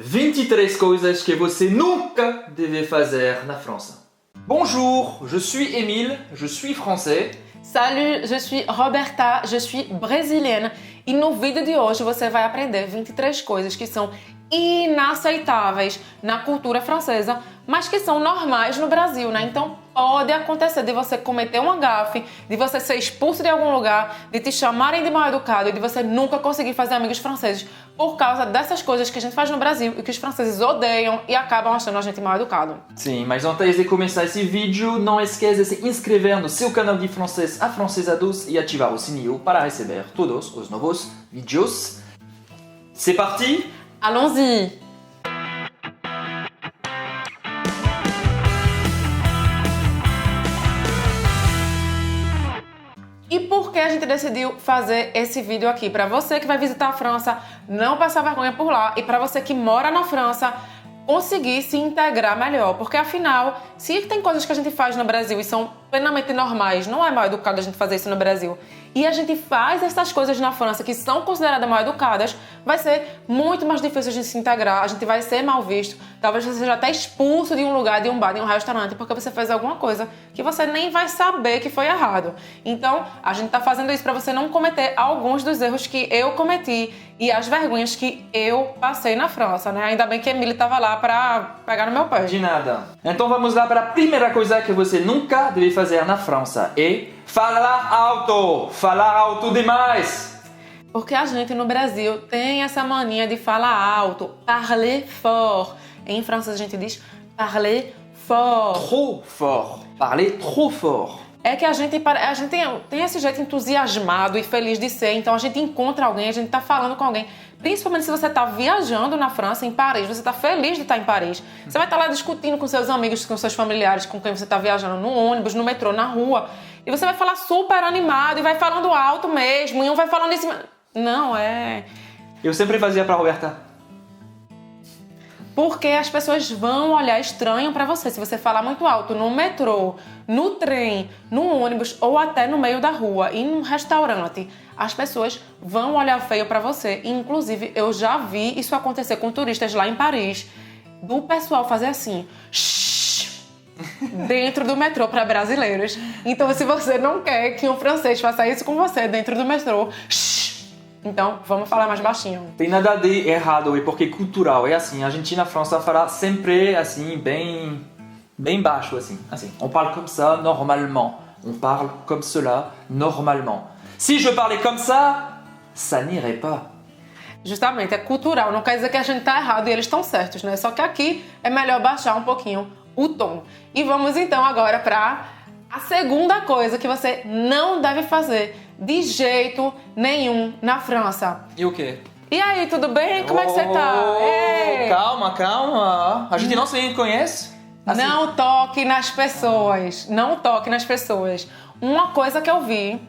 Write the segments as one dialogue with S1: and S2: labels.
S1: 23 coisas que você nunca deve fazer na França. Bonjour, je suis Émile, je suis français.
S2: Salut, je suis Roberta, je suis brésilienne. E no vídeo de hoje você vai aprender 23 coisas que são inaceitáveis na cultura francesa, mas que são normais no Brasil, né? Então pode acontecer de você cometer uma gafe, de você ser expulso de algum lugar, de te chamarem de mal educado e de você nunca conseguir fazer amigos franceses por causa dessas coisas que a gente faz no Brasil e que os franceses odeiam e acabam achando a gente mal educado.
S1: Sim, mas antes de começar esse vídeo, não esqueça de se inscrever no seu canal de francês Afrancesados e ativar o sininho para receber todos os novos vídeos. C'est parti?
S2: Allons-y! E por que a gente decidiu fazer esse vídeo aqui? Para você que vai visitar a França, não passar vergonha por lá, e para você que mora na França, conseguir se integrar melhor. Porque afinal, se tem coisas que a gente faz no Brasil e são plenamente normais, não é mal educado a gente fazer isso no Brasil, e a gente faz essas coisas na França que são consideradas mal educadas, vai ser muito mais difícil de se integrar, a gente vai ser mal visto, talvez você seja até expulso de um lugar, de um bar, de um restaurante, porque você fez alguma coisa que você nem vai saber que foi errado. Então, a gente tá fazendo isso para você não cometer alguns dos erros que eu cometi e as vergonhas que eu passei na França, né? Ainda bem que a Emily tava lá para pegar no meu pé.
S1: De nada. Então vamos lá para a primeira coisa que você nunca deve fazer na França. É falar alto. Falar alto demais.
S2: Porque a gente no Brasil tem essa mania de falar alto, parler fort. Em francês a gente diz parler fort.
S1: Trop fort. Parler trop fort.
S2: É que a gente tem esse jeito entusiasmado e feliz de ser, então a gente encontra alguém, a gente tá falando com alguém. Principalmente se você tá viajando na França, em Paris, você tá feliz de estar em Paris. Você vai estar lá discutindo com seus amigos, com seus familiares, com quem você tá viajando no ônibus, no metrô, na rua. E você vai falar super animado e vai falando alto mesmo, e um vai falando em cima... Não, é...
S1: Eu sempre fazia para Roberta.
S2: Porque as pessoas vão olhar estranho pra você se você falar muito alto no metrô, no trem, no ônibus ou até no meio da rua e num restaurante. As pessoas vão olhar feio pra você. Inclusive, eu já vi isso acontecer com turistas lá em Paris, do pessoal fazer assim, shhh, dentro do metrô para brasileiros. Então, se você não quer que um francês faça isso com você dentro do metrô, shhh, então, vamos falar mais baixinho.
S1: Tem nada de errado, é porque cultural. É assim, a gente na França fala sempre assim, bem baixo, assim. On parle comme ça normalement. On parle comme cela normalement. Si je parlais comme ça, ça n'irait pas.
S2: Justamente, é cultural. Não quer dizer que a gente tá errado e eles estão certos, né? Só que aqui é melhor baixar um pouquinho o tom. E vamos então agora para a segunda coisa que você não deve fazer de jeito nenhum na França.
S1: E o quê?
S2: E aí, tudo bem? Como é que você tá? Ei!
S1: Calma. A gente não se conhece? Assim.
S2: Não toque nas pessoas. Não toque nas pessoas. Uma coisa que eu vi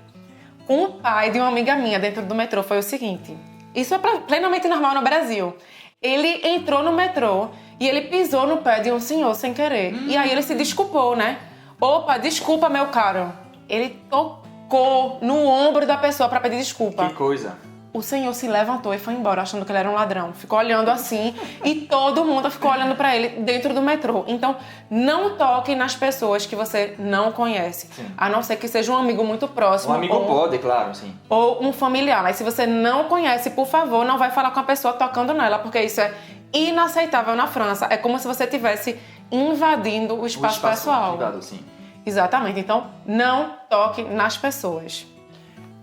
S2: com o pai de uma amiga minha dentro do metrô foi o seguinte. Isso é plenamente normal no Brasil. Ele entrou no metrô e ele pisou no pé de um senhor sem querer. E aí ele se desculpou, né? Opa, desculpa, meu caro. Ele tocou no ombro da pessoa pra pedir desculpa.
S1: Que coisa.
S2: O senhor se levantou e foi embora, achando que ele era um ladrão. Ficou olhando assim e todo mundo ficou olhando pra ele dentro do metrô. Então, não toque nas pessoas que você não conhece. Sim. A não ser que seja um amigo muito próximo.
S1: Um amigo pode, claro, sim.
S2: Ou um familiar. Mas se você não conhece, por favor, não vai falar com a pessoa tocando nela, porque isso é inaceitável na França. É como se você estivesse invadindo o espaço pessoal.
S1: Privado, sim.
S2: Exatamente. Então, não toque nas pessoas.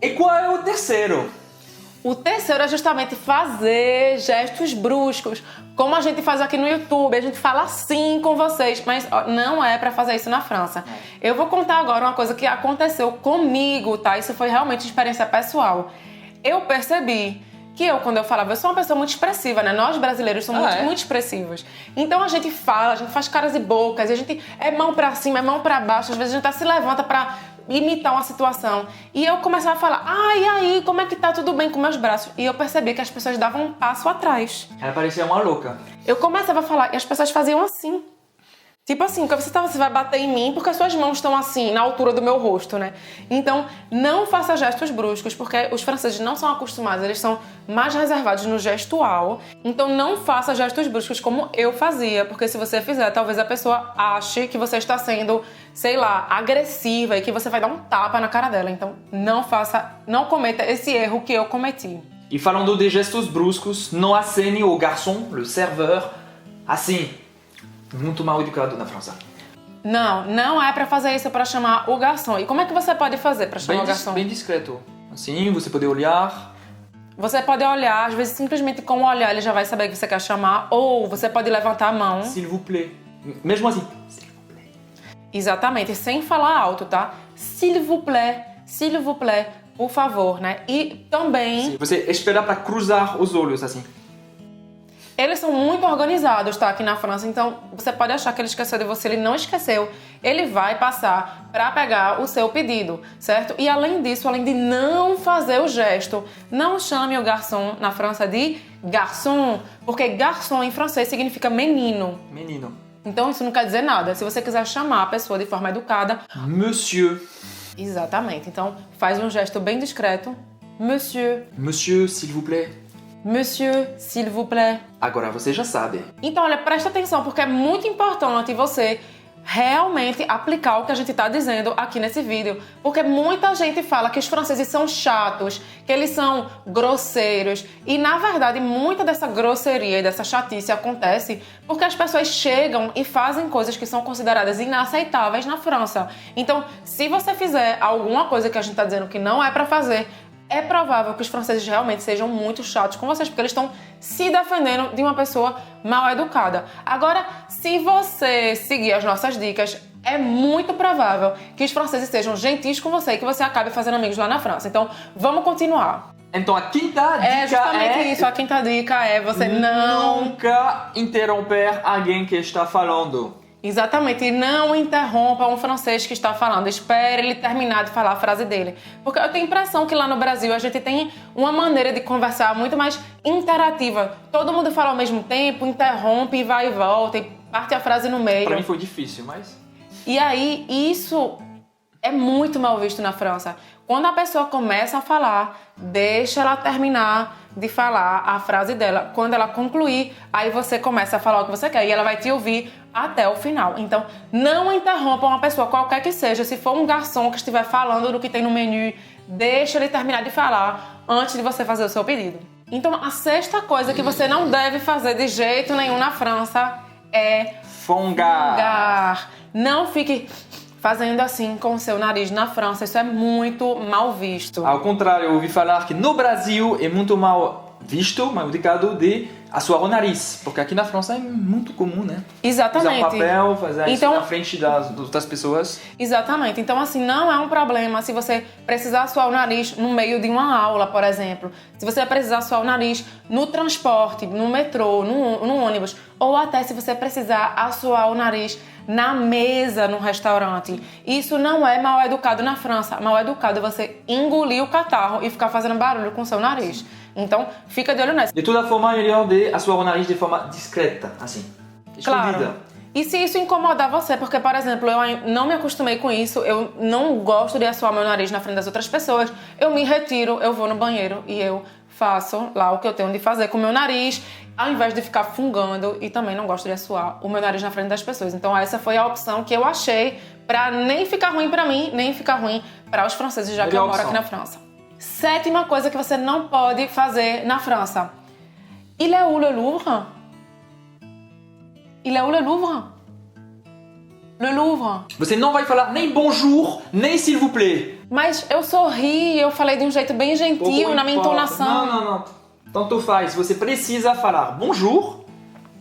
S1: E qual é o terceiro?
S2: O terceiro é justamente fazer gestos bruscos, como a gente faz aqui no YouTube. A gente fala assim com vocês, mas não é pra fazer isso na França. Eu vou contar agora uma coisa que aconteceu comigo, tá? Isso foi realmente experiência pessoal. Eu percebi que quando eu falava, eu sou uma pessoa muito expressiva, né? Nós brasileiros somos muito expressivos. Então a gente fala, a gente faz caras e bocas, e a gente é mão pra cima, é mão pra baixo, às vezes a gente até se levanta pra imitar uma situação. E eu começava a falar, e aí, como é que tá? Tudo bem com meus braços? E eu percebi que as pessoas davam um passo atrás.
S1: Ela parecia uma louca.
S2: Eu começava a falar e as pessoas faziam assim. Tipo assim, porque você vai bater em mim porque as suas mãos estão assim, na altura do meu rosto, né? Então, não faça gestos bruscos, porque os franceses não são acostumados, eles são mais reservados no gestual. Então, não faça gestos bruscos como eu fazia, porque se você fizer, talvez a pessoa ache que você está sendo, sei lá, agressiva e que você vai dar um tapa na cara dela. Então, não cometa esse erro que eu cometi.
S1: E falando de gestos bruscos, não acene o garçom, le serveur, assim. Muito mal educado na França.
S2: Não é pra fazer isso para chamar o garçom. E como é que você pode fazer para chamar o garçom?
S1: Bem discreto. Assim, você pode olhar.
S2: Você pode olhar, às vezes simplesmente com o olhar ele já vai saber que você quer chamar. Ou você pode levantar a mão.
S1: S'il vous plaît. Mesmo assim. S'il vous plaît.
S2: Exatamente, sem falar alto, tá? S'il vous plaît, por favor, né? E também...
S1: Sim, você espera para cruzar os olhos, assim.
S2: Eles são muito organizados, tá? Aqui na França. Então, você pode achar que ele esqueceu de você. Ele não esqueceu. Ele vai passar para pegar o seu pedido, certo? E além disso, além de não fazer o gesto, não chame o garçom na França de garçon, porque garçom em francês significa menino.
S1: Menino.
S2: Então, isso não quer dizer nada. Se você quiser chamar a pessoa de forma educada...
S1: Monsieur.
S2: Exatamente. Então, faz um gesto bem discreto. Monsieur.
S1: Monsieur, s'il vous plaît.
S2: Monsieur, s'il vous plaît.
S1: Agora você já sabe.
S2: Então, olha, presta atenção, porque é muito importante você realmente aplicar o que a gente está dizendo aqui nesse vídeo. Porque muita gente fala que os franceses são chatos, que eles são grosseiros. E, na verdade, muita dessa grosseria e dessa chatice acontece porque as pessoas chegam e fazem coisas que são consideradas inaceitáveis na França. Então, se você fizer alguma coisa que a gente está dizendo que não é para fazer, é provável que os franceses realmente sejam muito chatos com vocês, porque eles estão se defendendo de uma pessoa mal educada. Agora, se você seguir as nossas dicas, é muito provável que os franceses sejam gentis com você e que você acabe fazendo amigos lá na França. Então, vamos continuar.
S1: Então, a quinta dica
S2: é justamente isso. A quinta dica é você
S1: nunca interromper alguém que está falando.
S2: Exatamente, e não interrompa um francês que está falando, espere ele terminar de falar a frase dele. Porque eu tenho a impressão que lá no Brasil a gente tem uma maneira de conversar muito mais interativa. Todo mundo fala ao mesmo tempo, interrompe e vai e volta, e parte a frase no meio.
S1: Pra mim foi difícil, mas...
S2: E aí, isso é muito mal visto na França. Quando a pessoa começa a falar, deixa ela terminar de falar a frase dela. Quando ela concluir, aí você começa a falar o que você quer e ela vai te ouvir até o final. Então, não interrompa uma pessoa, qualquer que seja. Se for um garçom que estiver falando do que tem no menu, deixa ele terminar de falar antes de você fazer o seu pedido. Então, a sexta coisa que você não deve fazer de jeito nenhum na França é...
S1: Fongar.
S2: Não fique fazendo assim com o seu nariz na França. Isso é muito mal visto.
S1: Ao contrário, eu ouvi falar que no Brasil é muito mal visto, mal indicado de assoar o nariz. Porque aqui na França é muito comum, né?
S2: Exatamente.
S1: Usar um papel, fazer isso na frente das outras pessoas.
S2: Exatamente. Então, assim, não é um problema se você precisar assoar o nariz no meio de uma aula, por exemplo. Se você precisar assoar o nariz no transporte, no metrô, no ônibus. Ou até se você precisar assoar o nariz na mesa no restaurante. Isso não é mal educado na França. Mal educado é você engolir o catarro e ficar fazendo barulho com o seu nariz. Então, fica de olho nessa.
S1: De toda forma, é melhor de assoar o nariz de forma discreta, assim. Escondida.
S2: Claro. E se isso incomodar você, porque, por exemplo, eu não me acostumei com isso, eu não gosto de assoar meu nariz na frente das outras pessoas, eu me retiro, eu vou no banheiro e eu faço lá o que eu tenho de fazer com o meu nariz, ao invés de ficar fungando, e também não gosto de assoar o meu nariz na frente das pessoas. Então essa foi a opção que eu achei pra nem ficar ruim pra mim, nem ficar ruim para os franceses, já que eu moro aqui na França. Sétima coisa que você não pode fazer na França. Il est où le Louvre? Il est où le Louvre? Le Louvre.
S1: Você não vai falar nem bonjour, nem s'il vous plaît.
S2: Mas eu sorri, eu falei de um jeito bem gentil, na minha entonação.
S1: Não. Tanto faz. Você precisa falar bonjour,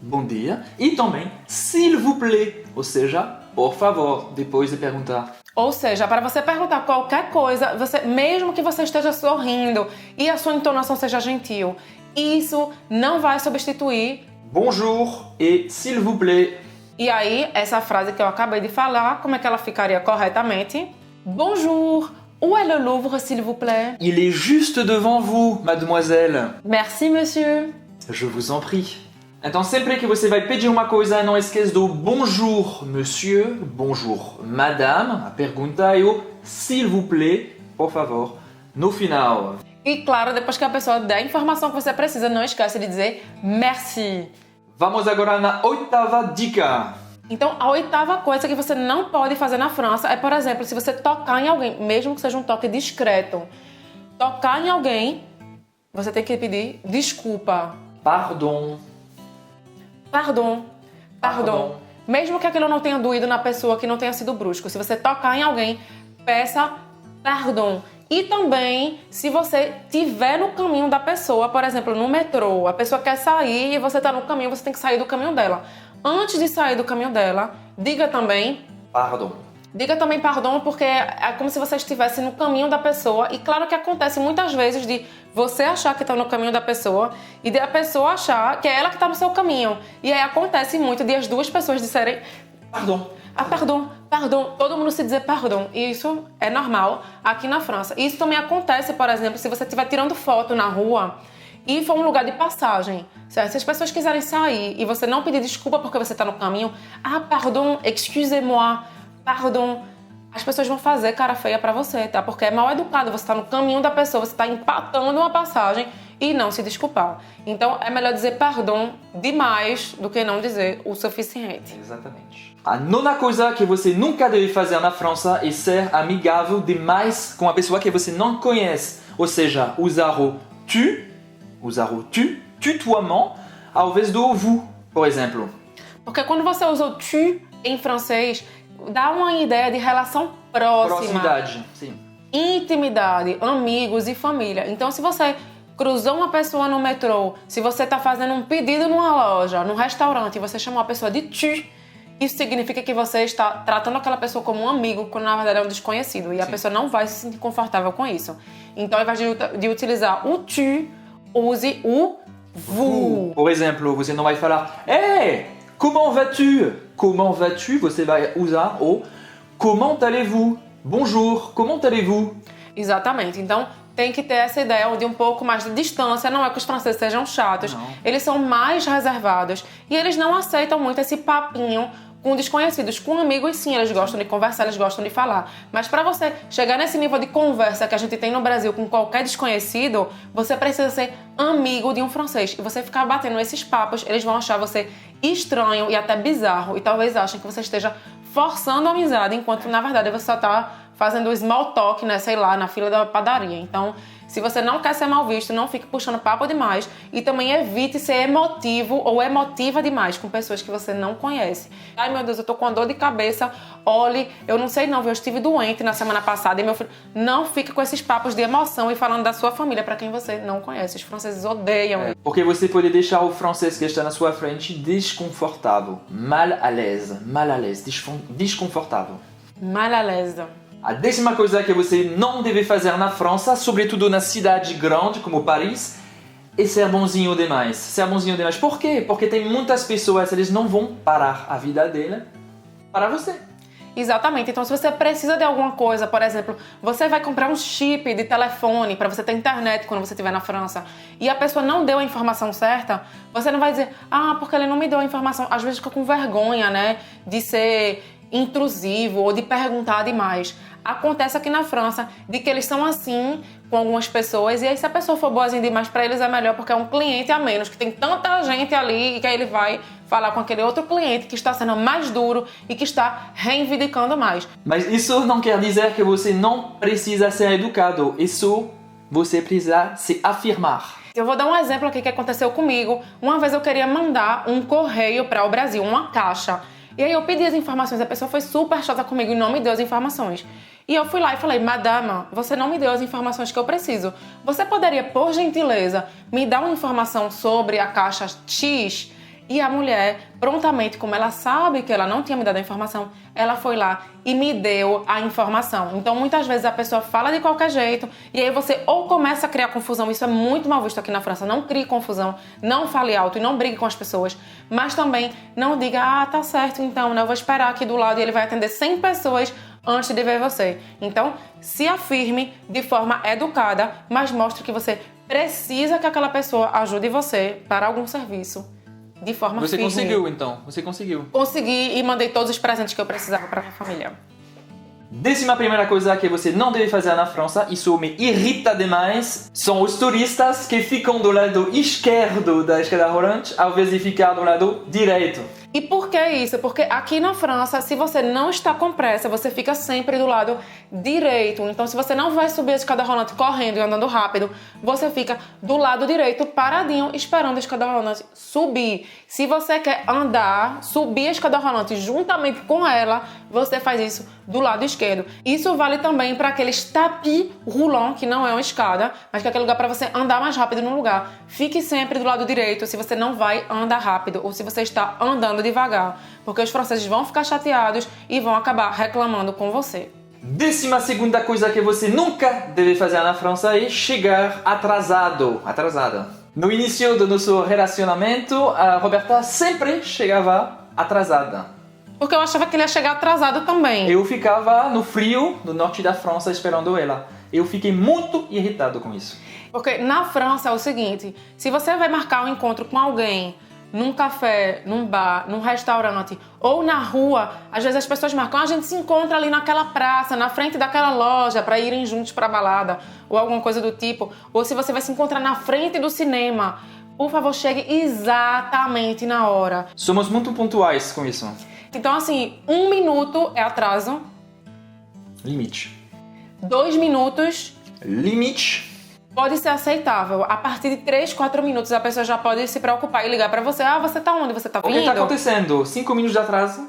S1: bom dia, e também s'il vous plaît, ou seja, por favor, depois de perguntar.
S2: Ou seja, para você perguntar qualquer coisa, mesmo que você esteja sorrindo e a sua entonação seja gentil, isso não vai substituir
S1: bonjour e s'il vous plaît.
S2: E aí, essa frase que eu acabei de falar, como é que ela ficaria corretamente? Bonjour, où est le Louvre, s'il vous plaît?
S1: Il est juste devant vous, mademoiselle.
S2: Merci, monsieur.
S1: Je vous en prie. Então, sempre que você vai pedir uma coisa, não esqueça do bonjour, monsieur, bonjour, madame, a pergunta, e o s'il vous plaît, por favor, no final.
S2: E claro, depois que a pessoa der a informação que você precisa, não esqueça de dizer merci.
S1: Vamos agora na 8ª dica.
S2: Então, a 8ª coisa que você não pode fazer na França é, por exemplo, se você tocar em alguém, mesmo que seja um toque discreto, tocar em alguém, você tem que pedir desculpa.
S1: Pardon.
S2: Pardon. Pardon. Mesmo que aquilo não tenha doído na pessoa, que não tenha sido brusco. Se você tocar em alguém, peça pardon. E também, se você estiver no caminho da pessoa, por exemplo, no metrô, a pessoa quer sair e você está no caminho, você tem que sair do caminho dela. Antes de sair do caminho dela, diga também
S1: Pardon.
S2: Diga também pardon, porque é como se você estivesse no caminho da pessoa. E claro que acontece muitas vezes de você achar que está no caminho da pessoa e de a pessoa achar que é ela que está no seu caminho. E aí acontece muito de as duas pessoas disserem
S1: Pardon.
S2: ah, pardon, pardon. Todo mundo se dizer pardon. E isso é normal aqui na França. E isso também acontece, por exemplo, se você estiver tirando foto na rua e for um lugar de passagem, certo? Se as pessoas quiserem sair e você não pedir desculpa porque você está no caminho, ah, pardon, excusez-moi, pardon, as pessoas vão fazer cara feia pra você, tá? Porque é mal educado, você tá no caminho da pessoa, você tá empatando uma passagem e não se desculpar. Então, é melhor dizer pardon demais do que não dizer o suficiente.
S1: Exatamente. A 9ª coisa que você nunca deve fazer na França é ser amigável demais com a pessoa que você não conhece. Ou seja, usar o tu, tutoiement, ao invés do vous, por exemplo.
S2: Porque quando você usa o tu em francês, dá uma ideia de relação próxima.
S1: Proximidade, sim.
S2: Intimidade, amigos e família. Então, se você cruzou uma pessoa no metrô, se você está fazendo um pedido numa loja, num restaurante, e você chamou a pessoa de tu, isso significa que você está tratando aquela pessoa como um amigo, quando na verdade é um desconhecido. E a pessoa não vai se sentir confortável com isso. Então, ao invés de utilizar o tu, use o vous.
S1: Por exemplo, você não vai falar Hey, comment vas-tu? Comment vas-tu? Você vai usar o Comment allez-vous? Bonjour, comment allez-vous?
S2: Exatamente. Então, tem que ter essa ideia de um pouco mais de distância. Não é que os franceses sejam chatos. Não. Eles são mais reservados. E eles não aceitam muito esse papinho com desconhecidos. Com amigos, sim, eles gostam de conversar, eles gostam de falar. Mas para você chegar nesse nível de conversa que a gente tem no Brasil com qualquer desconhecido, você precisa ser amigo de um francês. E você ficar batendo esses papos, eles vão achar você estranho e até bizarro. E talvez achem que você esteja forçando a amizade, enquanto na verdade você só está fazendo small talk, né, sei lá, na fila da padaria. Então, se você não quer ser mal visto, não fique puxando papo demais e também evite ser emotivo ou emotiva demais com pessoas que você não conhece. Ai, meu Deus, eu tô com uma dor de cabeça. Olhe, eu não sei não, eu estive doente na semana passada e meu filho... Não fique com esses papos de emoção e falando da sua família para quem você não conhece. Os franceses odeiam.
S1: Porque você pode deixar o francês que está na sua frente desconfortável, mal à l'aise, desconfortável.
S2: Mal à l'aise.
S1: A 10ª coisa que você não deve fazer na França, sobretudo na cidade grande como Paris, é ser bonzinho demais. Ser bonzinho demais. Por quê? Porque tem muitas pessoas, eles não vão parar a vida dela para você.
S2: Exatamente. Então, se você precisa de alguma coisa, por exemplo, você vai comprar um chip de telefone para você ter internet quando você estiver na França e a pessoa não deu a informação certa, você não vai dizer, ah, porque ele não me deu a informação. Às vezes fica com vergonha, né, de ser intrusivo ou de perguntar demais. Acontece aqui na França de que eles são assim com algumas pessoas e aí se a pessoa for boazinha demais para eles é melhor porque é um cliente a menos, que tem tanta gente ali e que aí ele vai falar com aquele outro cliente que está sendo mais duro e que está reivindicando mais.
S1: Mas isso não quer dizer que você não precisa ser educado. Isso você precisa se afirmar.
S2: Eu vou dar um exemplo aqui que aconteceu comigo. Uma vez eu queria mandar um correio para o Brasil, uma caixa. E aí eu pedi as informações, a pessoa foi super chata comigo e não me deu as informações. E eu fui lá e falei, madame, você não me deu as informações que eu preciso. Você poderia, por gentileza, me dar uma informação sobre a caixa X? E a mulher, prontamente, como ela sabe que ela não tinha me dado a informação, ela foi lá e me deu a informação. Então, muitas vezes a pessoa fala de qualquer jeito e aí você ou começa a criar confusão, isso é muito mal visto aqui na França, não crie confusão, não fale alto e não brigue com as pessoas, mas também não diga, ah, tá certo então, né, eu vou esperar aqui do lado e ele vai atender 100 pessoas antes de ver você. Então, se afirme de forma educada, mas mostre que você precisa que aquela pessoa ajude você para algum serviço. de forma
S1: Você
S2: firme.
S1: conseguiu, então. Você conseguiu.
S2: Consegui e mandei todos os presentes que eu precisava para minha família.
S1: 11ª coisa que você não deve fazer na França, isso me irrita demais, são os turistas que ficam do lado esquerdo da escada rolante ao invés de ficar do lado direito.
S2: E por que isso? Porque aqui na França, se você não está com pressa, você fica sempre do lado direito. Então, se você não vai subir a escada rolante correndo e andando rápido, você fica do lado direito, paradinho, esperando a escada rolante subir. Se você quer andar, subir a escada rolante juntamente com ela, você faz isso do lado esquerdo. Isso vale também para aqueles tapis roulants, que não é uma escada, mas que é aquele lugar para você andar mais rápido no lugar. Fique sempre do lado direito se você não vai andar rápido ou se você está andando devagar, porque os franceses vão ficar chateados e vão acabar reclamando com você.
S1: 12ª coisa que você nunca deve fazer na França é chegar atrasada. No início do nosso relacionamento, a Roberta sempre chegava atrasada.
S2: Porque eu achava que ele ia chegar atrasado também.
S1: Eu ficava no frio, no norte da França, esperando ela. Eu fiquei muito irritado com isso.
S2: Porque na França é o seguinte, se você vai marcar um encontro com alguém num café, num bar, num restaurante ou na rua, às vezes as pessoas marcam, a gente se encontra ali naquela praça, na frente daquela loja para irem juntos para balada ou alguma coisa do tipo, ou se você vai se encontrar na frente do cinema, por favor, chegue exatamente na hora.
S1: Somos muito pontuais com isso.
S2: Então assim, 1 minuto é atraso.
S1: Limite.
S2: 2 minutos
S1: Limite.
S2: pode ser aceitável. A partir de 3, 4 minutos a pessoa já pode se preocupar e ligar pra você. Ah, você tá onde? Você tá vindo?
S1: O que está acontecendo? 5 minutos de atraso?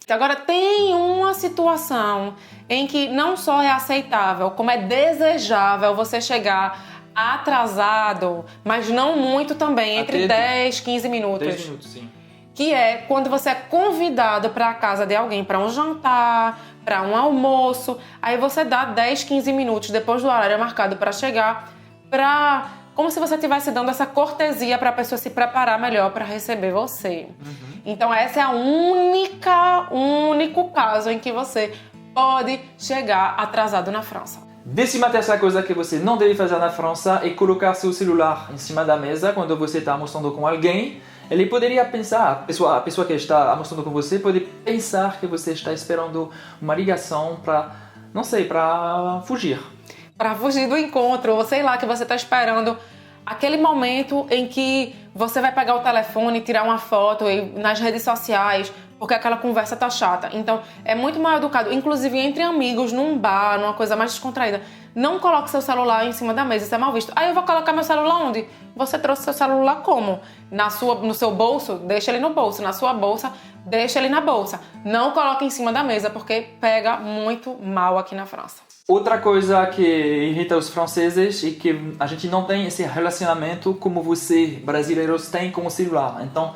S2: Agora, tem uma situação em que não só é aceitável, como é desejável você chegar atrasado, mas não muito também, entre 10, 15 minutos.
S1: 10 minutos, sim.
S2: Que é quando você é convidado para a casa de alguém para um jantar, para um almoço, aí você dá 10, 15 minutos depois do horário marcado para chegar, como se você estivesse dando essa cortesia para a pessoa se preparar melhor para receber você. Então essa é a único caso em que você pode chegar atrasado na França.
S1: 13ª coisa que você não deve fazer na França é colocar seu celular em cima da mesa quando você está almoçando com alguém. Ele poderia pensar, a pessoa que está almoçando com você pode pensar que você está esperando uma ligação para, não sei, para fugir.
S2: Para fugir do encontro, ou sei lá, que você está esperando aquele momento em que você vai pegar o telefone, tirar uma foto nas redes sociais, porque aquela conversa tá chata. Então, é muito mal educado, inclusive entre amigos, num bar, numa coisa mais descontraída. Não coloque seu celular em cima da mesa, isso é mal visto. Aí eu vou colocar meu celular onde? Você trouxe seu celular como? No seu bolso? Deixa ele no bolso. Na sua bolsa? Deixa ele na bolsa. Não coloque em cima da mesa, porque pega muito mal aqui na França.
S1: Outra coisa que irrita os franceses é que a gente não tem esse relacionamento como você, brasileiros, tem com o celular. Então,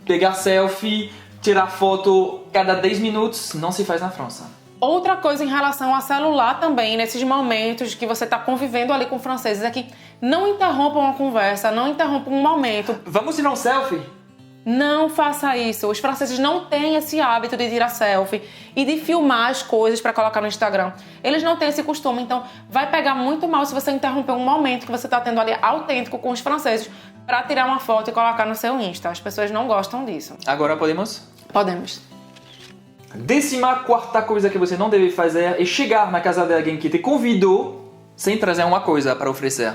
S1: pegar selfie, tirar foto cada 10 minutos não se faz na França.
S2: Outra coisa em relação ao celular também, nesses momentos que você está convivendo ali com franceses, é que não interrompam uma conversa, não interrompam um momento.
S1: Vamos tirar um selfie?
S2: Não faça isso. Os franceses não têm esse hábito de tirar selfie e de filmar as coisas para colocar no Instagram. Eles não têm esse costume, então vai pegar muito mal se você interromper um momento que você está tendo ali autêntico com os franceses para tirar uma foto e colocar no seu Insta. As pessoas não gostam disso.
S1: Agora podemos?
S2: Podemos.
S1: 14ª coisa que você não deve fazer é chegar na casa de alguém que te convidou sem trazer uma coisa para oferecer.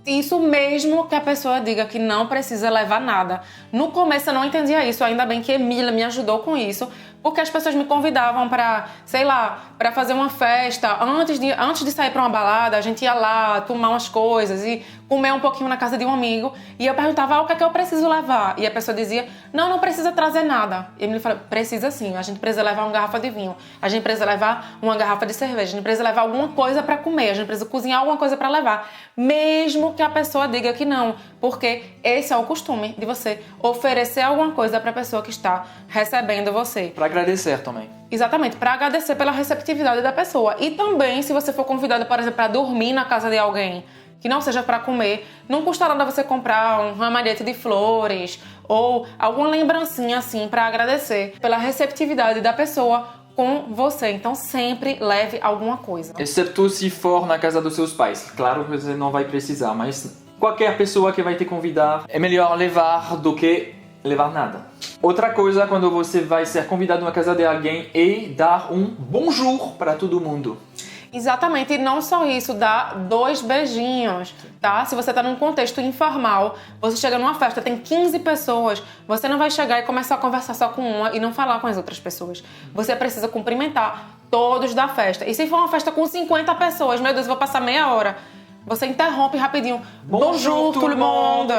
S2: Isso mesmo que a pessoa diga que não precisa levar nada. No começo eu não entendia isso, ainda bem que Emília me ajudou com isso, porque as pessoas me convidavam para, sei lá, para fazer uma festa, antes de sair para uma balada, a gente ia lá tomar umas coisas e comer um pouquinho na casa de um amigo, e eu perguntava o que é que eu preciso levar, e a pessoa dizia, não precisa trazer nada. E Emília falou, precisa sim, a gente precisa levar uma garrafa de vinho, a gente precisa levar uma garrafa de cerveja, a gente precisa levar alguma coisa para comer, a gente precisa cozinhar alguma coisa para levar, mesmo que a pessoa diga que não, porque esse é o costume de você oferecer alguma coisa para a pessoa que está recebendo você.
S1: Para agradecer também.
S2: Exatamente, para agradecer pela receptividade da pessoa. E também, se você for convidado, por exemplo, para dormir na casa de alguém, que não seja para comer, não custa nada você comprar um ramalhete de flores ou alguma lembrancinha assim para agradecer pela receptividade da pessoa com você. Então sempre leve alguma coisa.
S1: Exceto se for na casa dos seus pais. Claro que você não vai precisar, mas qualquer pessoa que vai te convidar é melhor levar do que levar nada. Outra coisa, quando você vai ser convidado na casa de alguém, é dar um bonjour para todo mundo.
S2: Exatamente, e não só isso, dá 2 beijinhos, tá? Se você tá num contexto informal, você chega numa festa, tem 15 pessoas, você não vai chegar e começar a conversar só com uma e não falar com as outras pessoas. Você precisa cumprimentar todos da festa. E se for uma festa com 50 pessoas, meu Deus, eu vou passar meia hora. Você interrompe rapidinho. Bonjour, tout le monde!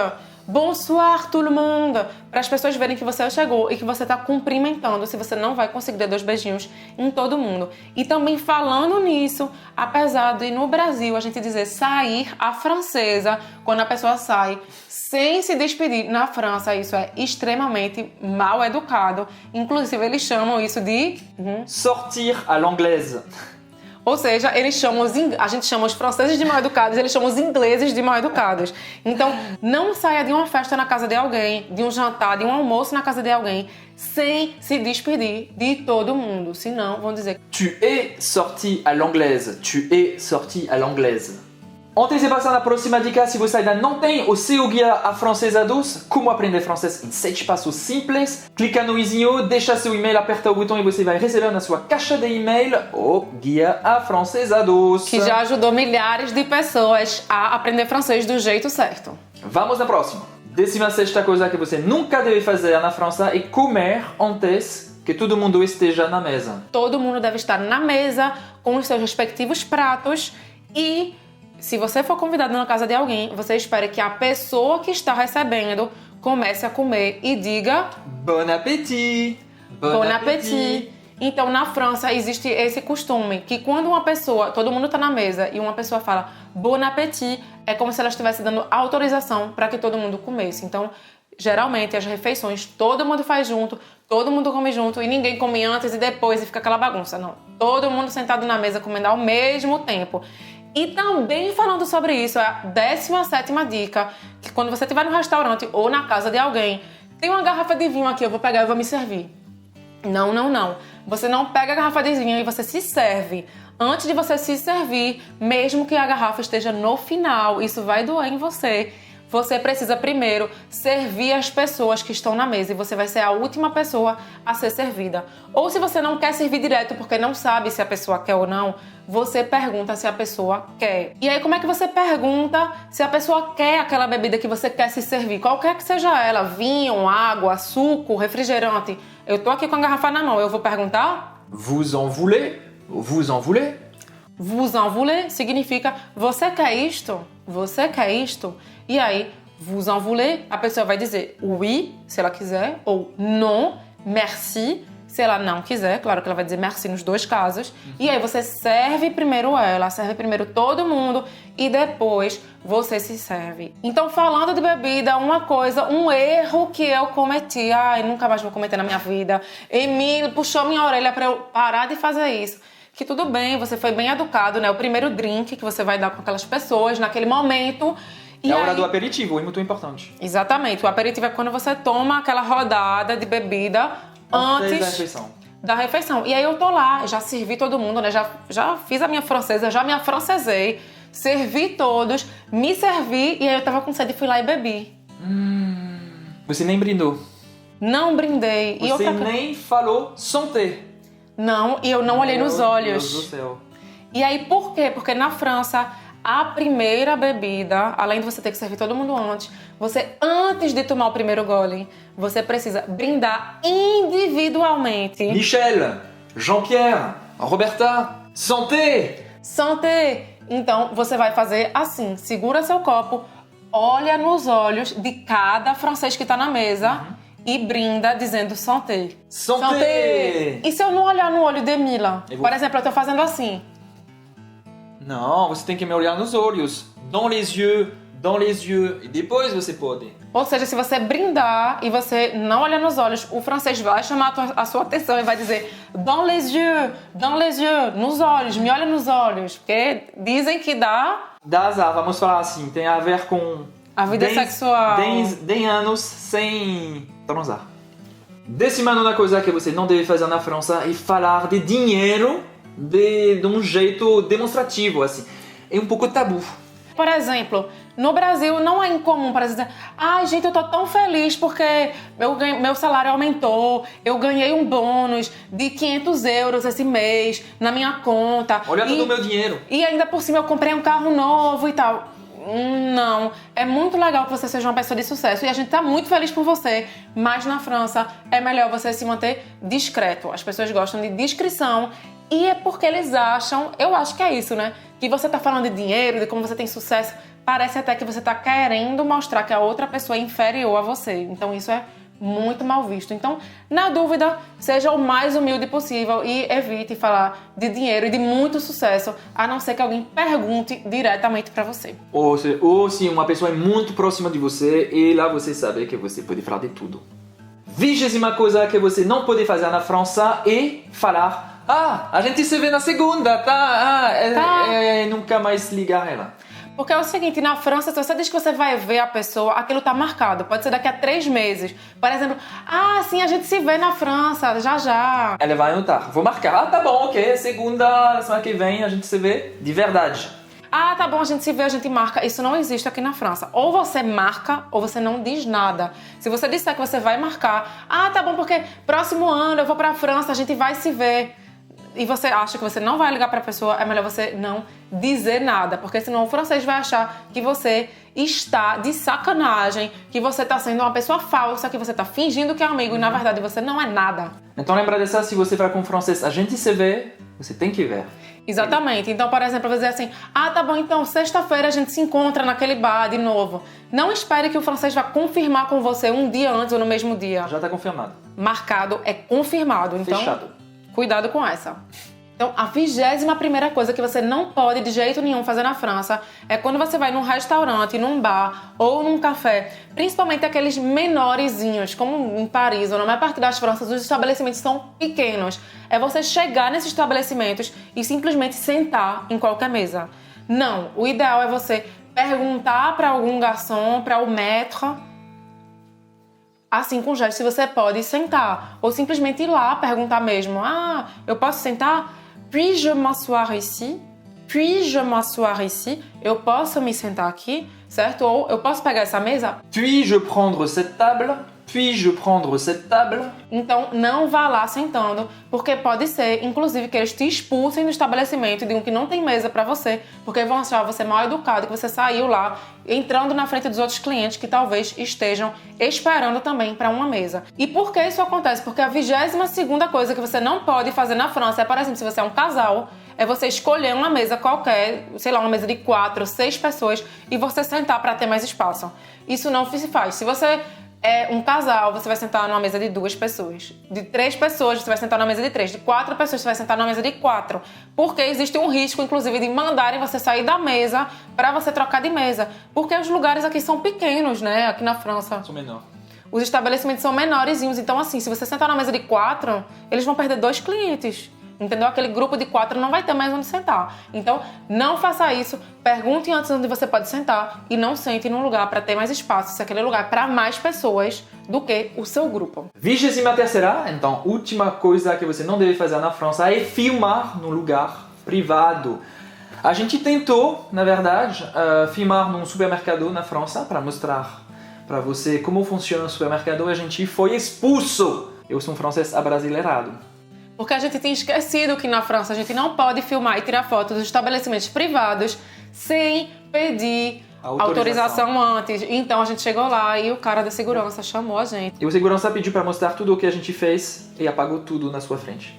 S2: Bonsoir, tout le monde! Para as pessoas verem que você chegou e que você está cumprimentando, se você não vai conseguir dar 2 beijinhos em todo mundo. E também falando nisso, apesar de no Brasil a gente dizer sair à francesa, quando a pessoa sai sem se despedir, na França isso é extremamente mal educado. Inclusive eles chamam isso de...
S1: Sortir à l'anglaise.
S2: Ou seja, a gente chama os franceses de mal educados, eles chamam os ingleses de mal educados. Então, não saia de uma festa na casa de alguém, de um jantar, de um almoço na casa de alguém, sem se despedir de todo mundo. Senão, vão dizer...
S1: Tu es sorti à l'anglaise. Tu es sorti à l'anglaise. Antes de passar na próxima dica, se você ainda não tem o seu guia Afrancesados, como aprender francês em 7 passos simples, clica no izinho, deixa seu e-mail, aperta o botão e você vai receber na sua caixa de e-mail o guia Afrancesados.
S2: Que já ajudou milhares de pessoas a aprender francês do jeito certo.
S1: Vamos na próxima. 16ª coisa que você nunca deve fazer na França é comer antes que todo mundo esteja na mesa.
S2: Todo mundo deve estar na mesa com os seus respectivos pratos e... se você for convidado na casa de alguém, você espera que a pessoa que está recebendo comece a comer e diga...
S1: Bon appétit!
S2: Bon appétit! Então, na França, existe esse costume que quando uma pessoa... todo mundo está na mesa e uma pessoa fala Bon appétit, é como se ela estivesse dando autorização para que todo mundo comesse. Então, geralmente, as refeições todo mundo faz junto, todo mundo come junto e ninguém come antes e depois e fica aquela bagunça. Não, todo mundo sentado na mesa comendo ao mesmo tempo. E também falando sobre isso, a 17ª dica, que quando você estiver no restaurante ou na casa de alguém, tem uma garrafa de vinho aqui, eu vou pegar e vou me servir. Não, não, não. Você não pega a garrafa de vinho e você se serve. Antes de você se servir, mesmo que a garrafa esteja no final, isso vai doer em você. Você precisa primeiro servir as pessoas que estão na mesa e você vai ser a última pessoa a ser servida. Ou se você não quer servir direto porque não sabe se a pessoa quer ou não, você pergunta se a pessoa quer. E aí como é que você pergunta se a pessoa quer aquela bebida que você quer se servir? Qualquer que seja ela, vinho, água, suco, refrigerante. Eu tô aqui com a garrafa na mão, eu vou perguntar?
S1: Vous en voulez? Vous en voulez?
S2: Vous en voulez significa você quer isto? Você quer isto? E aí, vous en voulez, a pessoa vai dizer oui, se ela quiser, ou non, merci, se ela não quiser. Claro que ela vai dizer merci nos 2 casos. E aí você serve primeiro ela, serve primeiro todo mundo e depois você se serve. Então, falando de bebida, uma coisa, um erro que eu cometi, nunca mais vou cometer na minha vida. Emílio puxou minha orelha para eu parar de fazer isso. Que tudo bem, você foi bem educado, né? O primeiro drink que você vai dar com aquelas pessoas naquele momento.
S1: É a hora do aperitivo, é muito importante.
S2: Exatamente. O aperitivo é quando você toma aquela rodada de bebida antes da refeição. E aí eu tô lá, já servi todo mundo, né? Já fiz a minha francesa, já me afrancesei, servi todos, me servi e aí eu tava com sede e fui lá e bebi.
S1: Você nem brindou.
S2: Não brindei.
S1: Você nem falou santé.
S2: Não, e eu não olhei nos olhos.
S1: Meu Deus do céu.
S2: E aí por quê? Porque na França... a primeira bebida, além de você ter que servir todo mundo antes, você, antes de tomar o primeiro gole, você precisa brindar individualmente.
S1: Michel, Jean-Pierre, Roberta, santé!
S2: Santé! Então, você vai fazer assim, segura seu copo, olha nos olhos de cada francês que tá na mesa e brinda dizendo santé.
S1: Santé!
S2: E se eu não olhar no olho de Mila? Por exemplo, eu tô fazendo assim.
S1: Não, você tem que me olhar nos olhos. Dans les yeux. E depois você pode.
S2: Ou seja, se você brindar e você não olhar nos olhos, o francês vai chamar a sua atenção e vai dizer dans les yeux, nos olhos, me olha nos olhos. Porque dizem que dá...
S1: Dá azar, vamos falar assim, tem a ver com...
S2: a vida sexual.
S1: 10 anos sem transar. 19ª coisa que você não deve fazer na França é falar de dinheiro de um jeito demonstrativo, assim. É um pouco tabu.
S2: Por exemplo, no Brasil não é incomum, por exemplo, ai gente, eu tô tão feliz porque meu salário aumentou, eu ganhei um bônus de 500 euros esse mês na minha conta.
S1: Olha todo o meu dinheiro.
S2: E ainda por cima eu comprei um carro novo e tal. Não, é muito legal que você seja uma pessoa de sucesso e a gente tá muito feliz por você, mas na França é melhor você se manter discreto. As pessoas gostam de discrição e é porque eles acham, eu acho que é isso, né? Que você tá falando de dinheiro, de como você tem sucesso, parece até que você tá querendo mostrar que a outra pessoa é inferior a você. Então isso é muito mal visto. Então, na dúvida, seja o mais humilde possível e evite falar de dinheiro e de muito sucesso, a não ser que alguém pergunte diretamente pra você.
S1: Ou se uma pessoa é muito próxima de você e lá você sabe que você pode falar de tudo. 20ª coisa que você não pode fazer na França é falar: ah, a gente se vê na segunda, tá? Nunca mais ligar ela.
S2: Porque é o seguinte, na França, se você diz que você vai ver a pessoa, aquilo tá marcado. Pode ser daqui a 3 meses. Por exemplo, sim, a gente se vê na França, já já.
S1: Ela vai anotar. Vou marcar. Tá bom, ok. Segunda, semana que vem, a gente se vê de verdade.
S2: Tá bom, a gente se vê, a gente marca. Isso não existe aqui na França. Ou você marca, ou você não diz nada. Se você disser que você vai marcar, tá bom, porque próximo ano eu vou pra França, a gente vai se ver. E você acha que você não vai ligar pra pessoa, é melhor você não dizer nada, porque senão o francês vai achar que você está de sacanagem, que você está sendo uma pessoa falsa, que você está fingindo que é amigo e na verdade você não é nada.
S1: Então lembra dessa, se você vai com o francês, a gente se vê, você tem que ver.
S2: Exatamente. Então, por exemplo, eu vou dizer assim, tá bom, então sexta-feira a gente se encontra naquele bar de novo. Não espere que o francês vá confirmar com você um dia antes ou no mesmo dia.
S1: Já está confirmado.
S2: Marcado é confirmado, então
S1: fechado.
S2: Cuidado com essa. Então, a 21ª coisa que você não pode de jeito nenhum fazer na França é quando você vai num restaurante, num bar ou num café, principalmente aqueles menorezinhos, como em Paris ou na maior parte das Franças, os estabelecimentos são pequenos. É você chegar nesses estabelecimentos e simplesmente sentar em qualquer mesa. Não, o ideal é você perguntar para algum garçom, para o maître, assim com gesto, se você pode sentar. Ou simplesmente ir lá perguntar mesmo. Eu posso sentar? Puis-je m'asseoir ici? Puis-je m'asseoir ici? Eu posso me sentar aqui, certo? Ou eu posso pegar essa mesa?
S1: Puis-je prendre cette table? Puis-je prendre cette table?
S2: Então, não vá lá sentando, porque pode ser, inclusive, que eles te expulsem do estabelecimento e digam que não tem mesa pra você, porque vão achar você mal educado, que você saiu lá entrando na frente dos outros clientes que talvez estejam esperando também para uma mesa. E por que isso acontece? Porque a 22ª coisa que você não pode fazer na França é, por exemplo, se você é um casal, é você escolher uma mesa qualquer, sei lá, uma mesa de 4, 6 pessoas e você sentar para ter mais espaço. Isso não se faz. Se você é um casal, você vai sentar numa mesa de 2 pessoas. De 3 pessoas, você vai sentar numa mesa de 3. De 4 pessoas, você vai sentar numa mesa de 4. Porque existe um risco, inclusive, de mandarem você sair da mesa para você trocar de mesa. Porque os lugares aqui são pequenos, né? Aqui na França.
S1: São menor.
S2: Os estabelecimentos são menorzinhos. Então, assim, se você sentar numa mesa de 4, eles vão perder 2 clientes. Entendeu? Aquele grupo de 4 não vai ter mais onde sentar. Então, não faça isso. Pergunte antes onde você pode sentar e não sente num lugar para ter mais espaço, se aquele lugar é para mais pessoas do que o seu grupo.
S1: 23ª, então, última coisa que você não deve fazer na França é filmar num lugar privado. A gente tentou, na verdade, filmar num supermercado na França para mostrar para você como funciona o supermercado e a gente foi expulso. Eu sou um francês abrasileirado.
S2: Porque a gente tinha esquecido que na França a gente não pode filmar e tirar fotos dos estabelecimentos privados sem pedir autorização antes. Então a gente chegou lá e o cara da segurança chamou a gente.
S1: E o segurança pediu para mostrar tudo o que a gente fez e apagou tudo na sua frente.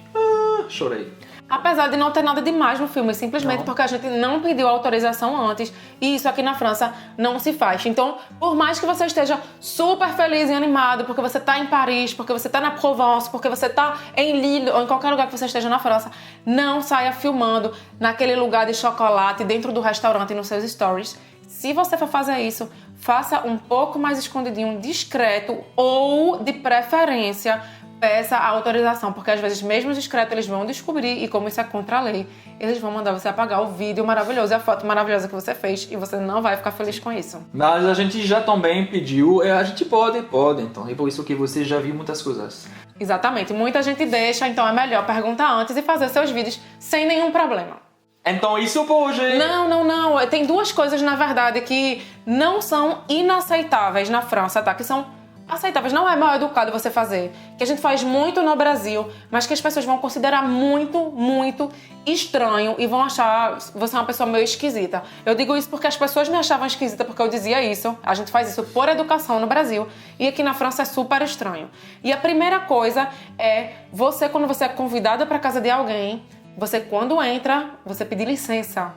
S1: Chorei.
S2: Apesar de não ter nada demais no filme, simplesmente
S1: não.
S2: Porque a gente não pediu autorização antes e isso aqui na França não se faz. Então, por mais que você esteja super feliz e animado porque você está em Paris, porque você está na Provence, porque você está em Lille ou em qualquer lugar que você esteja na França, não saia filmando naquele lugar de chocolate dentro do restaurante nos seus stories. Se você for fazer isso, faça um pouco mais escondidinho, discreto ou, de preferência, peça a autorização, porque às vezes mesmo discreto eles vão descobrir e como isso é contra a lei, eles vão mandar você apagar o vídeo maravilhoso e a foto maravilhosa que você fez e você não vai ficar feliz com isso.
S1: Mas a gente já também pediu, a gente pode, então, é por isso que você já viu muitas coisas.
S2: Exatamente, muita gente deixa, então é melhor perguntar antes e fazer seus vídeos sem nenhum problema.
S1: Então isso pode.
S2: Não. Tem duas coisas, na verdade, que não são inaceitáveis na França, tá? Que são aceitáveis. Não é mal educado você fazer. Que a gente faz muito no Brasil, mas que as pessoas vão considerar muito estranho e vão achar você uma pessoa meio esquisita. Eu digo isso porque as pessoas me achavam esquisita porque eu dizia isso. A gente faz isso por educação no Brasil. E aqui na França é super estranho. E a primeira coisa é você, quando você é convidada para casa de alguém, você, quando entra, você pedir licença.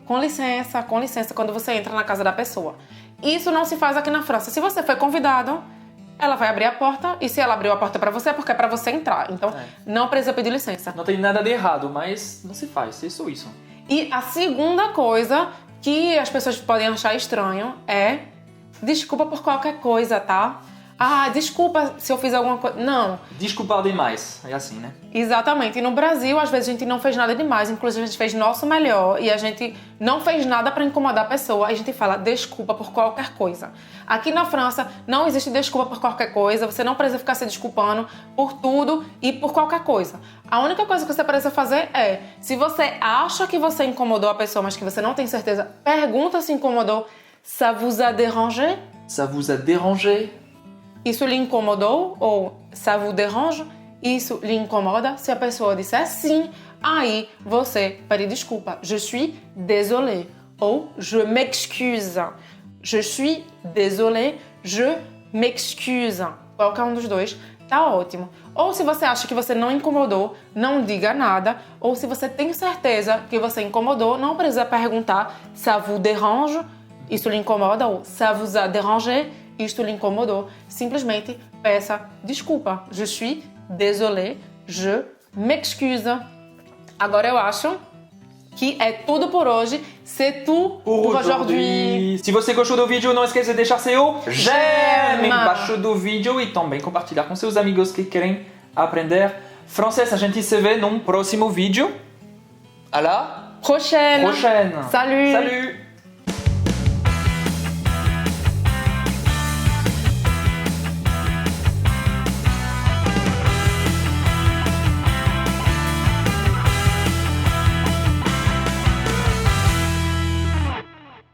S2: Com licença, quando você entra na casa da pessoa. Isso não se faz aqui na França. Se você foi convidado, ela vai abrir a porta. E se ela abriu a porta pra você, é porque é pra você entrar. Então, não precisa pedir licença.
S1: Não tem nada de errado, mas não se faz. Isso.
S2: E a segunda coisa que as pessoas podem achar estranho é... Desculpa por qualquer coisa, tá? Ah, desculpa se eu fiz alguma coisa. Não.
S1: Desculpar demais. É assim, né?
S2: Exatamente. E no Brasil, às vezes, a gente não fez nada demais. Inclusive, a gente fez nosso melhor e a gente não fez nada pra incomodar a pessoa. A gente fala desculpa por qualquer coisa. Aqui na França, não existe desculpa por qualquer coisa. Você não precisa ficar se desculpando por tudo e por qualquer coisa. A única coisa que você precisa fazer é, se você acha que você incomodou a pessoa, mas que você não tem certeza, pergunta se incomodou. Ça vous a dérangé?
S1: Ça vous a dérangé?
S2: Isso lhe incomodou? Ou ça vous dérange? Isso lhe incomoda? Se a pessoa disser sim, aí você pede desculpa. Je suis désolé. Ou je m'excuse. Je suis désolé. Je m'excuse. Qualquer um dos dois tá ótimo. Ou se você acha que você não incomodou, não diga nada. Ou se você tem certeza que você incomodou, não precisa perguntar ça vous dérange? Isso lhe incomoda? Ou ça vous a dérangé? Isto lhe incomodou. Simplesmente peça desculpa. Je suis désolé. Je m'excuse. Agora eu acho que é tudo por hoje. C'est tout pour aujourd'hui.
S1: Se você gostou do vídeo, não esqueça de deixar seu j'aime embaixo do vídeo e também compartilhar com seus amigos que querem aprender francês. A gente se vê num próximo vídeo. À la
S2: prochaine.
S1: Salut.
S2: Salut.